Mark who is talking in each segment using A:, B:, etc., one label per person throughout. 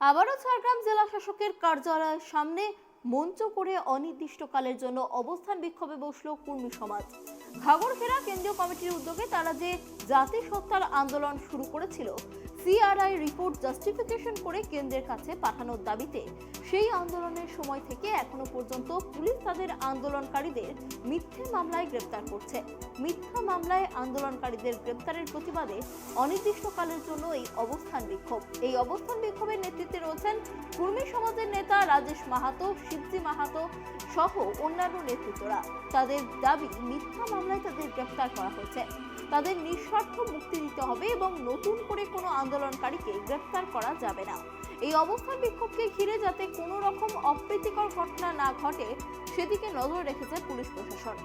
A: আবারও ঝাড়গ্রাম জেলা শাসকের কার্যালয়ের সামনে মঞ্চ করে অনির্দিষ্টকালের জন্য অবস্থান বিক্ষোভে বসল কুর্মী সমাজ। ঘাগড়খেরা কেন্দ্রীয় কমিটির উদ্যোগে তারা যে জাতিসত্তার আন্দোলন শুরু করেছিল, সিআরআই রিপোর্ট জাস্টিফিকেশন করে কেন্দ্রের কাছে পাঠানোর দাবিতে, সেই আন্দোলনের সময় থেকে এখনো পর্যন্ত পুলিশ তাদের আন্দোলনকারীদের মিথ্যে মামলায় গ্রেপ্তার করছে। মিথ্যা মামলায় আন্দোলনকারীদের গ্রেপ্তারের প্রতিবাদে অনির্দিষ্টকালের জন্য এই অবস্থান বিক্ষোভ। এই অবস্থান বিক্ষোভের নেতৃত্বে রয়েছেন কুর্মী সমাজের নেতা রাজেশ মাহাতো, শিবজি মাহাতো সহ অন্যান্য নেতৃত্বরা। তাদের দাবি, মিথ্যা মামলায় তাদের গ্রেপ্তার করা হয়েছে, তাদের নিঃস্বার্থ মুক্তি দিতে হবে এবং নতুন করে কোনো আন্দোলনকারীকে গ্রেপ্তার করা যাবে না। এই অবস্থান বিক্ষোভকে ঘিরে যাতে কোনো রকম অপ্রীতিকর ঘটনা না ঘটে, সেদিকে নজর রেখেছে পুলিশ প্রশাসন।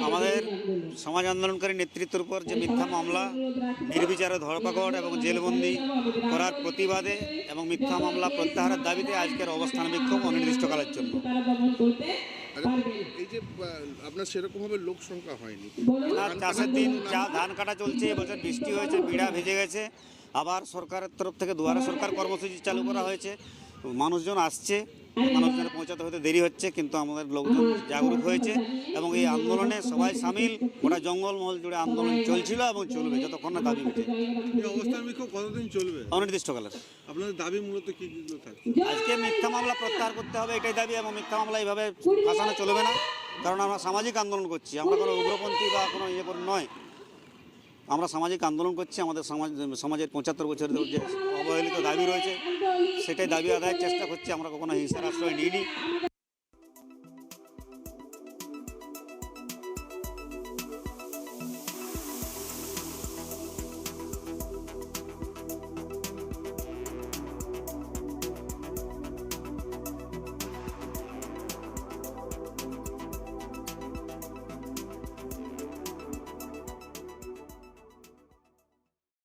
B: আমাদের সমাজ আন্দোলনকারী নেতৃত্বের উপর যে মিথ্যা মামলা, নির্বিচারে ধরপাকড় এবং জেলবন্দি করার প্রতিবাদে এবং মিথ্যা মামলা প্রত্যাহারের দাবিতে আজকের অবস্থান বিক্ষোভ অনির্দিষ্টকালের জন্য।
C: এই যে আপনার সেরকম ভাবে লোক সংখ্যা হয়নি,
B: চাষের দিন, ধান কাটা চলছে, এবছর বৃষ্টি হয়েছে, বিড়া ভেজে গেছে, আবার সরকারের তরফ থেকে দুয়ারে সরকার কর্মসূচি চালু করা হয়েছে, মানুষজন আসছে, মানুষজনের পৌঁছাতে হতে দেরি হচ্ছে, কিন্তু আমাদের লোকজন জাগরুক হয়েছে এবং এই আন্দোলনে সবাই সামিল। গোটা জঙ্গলমহল জুড়ে আন্দোলন চলছিল এবং চলবে যতক্ষণ না দাবি উঠে।
C: এই অবস্থান বিক্ষোভ কতদিন চলবে?
B: অনির্দিষ্টকালের।
C: আপনাদের দাবি মূলত কি থাকবে?
B: আজকে মিথ্যা মামলা প্রত্যাহার করতে হবে, এটাই দাবি, এবং মিথ্যা মামলা এইভাবে ফাঁসানো চলবে না, কারণ আমরা সামাজিক আন্দোলন করছি, আমরা কোনো উগ্রপন্থী বা কোনো ইয়ে করে নয়। আমরা সামাজিক আন্দোলন করছি, আমাদের সমাজের 75 বছরের যে অবহেলিত দাবি রয়েছে, সেটাই দাবি আদায়ের চেষ্টা করছি। আমরা কখনো হিংসার আশ্রয় নিইনি।